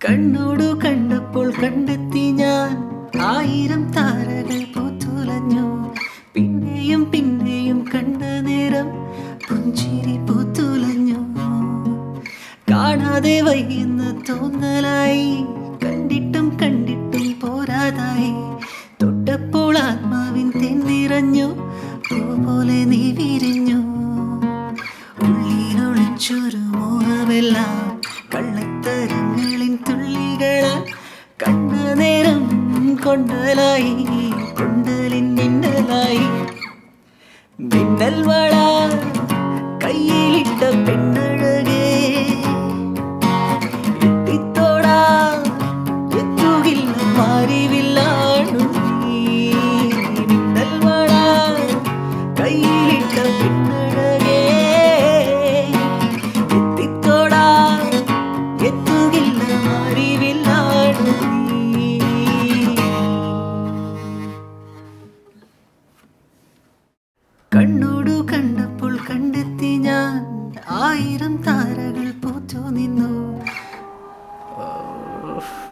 കണ്ണോടു കണ്ടപ്പോൾ കണ്ടെത്തി ഞാൻ ആയിരം താരകൾ പൂത്തുലഞ്ഞു. പിന്നെയും പിന്നെയും കണ്ട നേരം പുഞ്ചിരി പൂത്തുലഞ്ഞു. കാണാതെ വൈകുന്ന തോന്നലായി, കണ്ടിട്ടും കണ്ടിട്ടും പോരാതായി. തൊട്ടപ്പോൾ ആത്മാവിൻ തെന്നിറഞ്ഞു, പോലെ നീ വിരിഞ്ഞു. ഉള്ളിലൊളിച്ചൊരു മോഹമെല്ലാം കള്ളത്തരങ്ങളിൻ തുള്ളികളാൽ കണ്ട നേരം കൊണ്ടലായി, കൊണ്ടലിൻ മിന്നലായി. മിന്നൽ വള കയ്യിലിട്ട പെണ്ണഴകേ, എത്തിത്തോടാ എത്തുകില്ല മാറിവില്ലാണു നീ. മിന്നൽ വള കയ്യിലിട്ട പെണ്ണഴകേ, എത്തിത്തോടാ എത്തുകില്ല മാറിവില്ലാണു നീ. കണ്ണോടു കണ്ടപ്പോൾ കണ്ടെത്തി ഞാൻ ആയിരം താരകൾ പൂത്തു നിന്നു.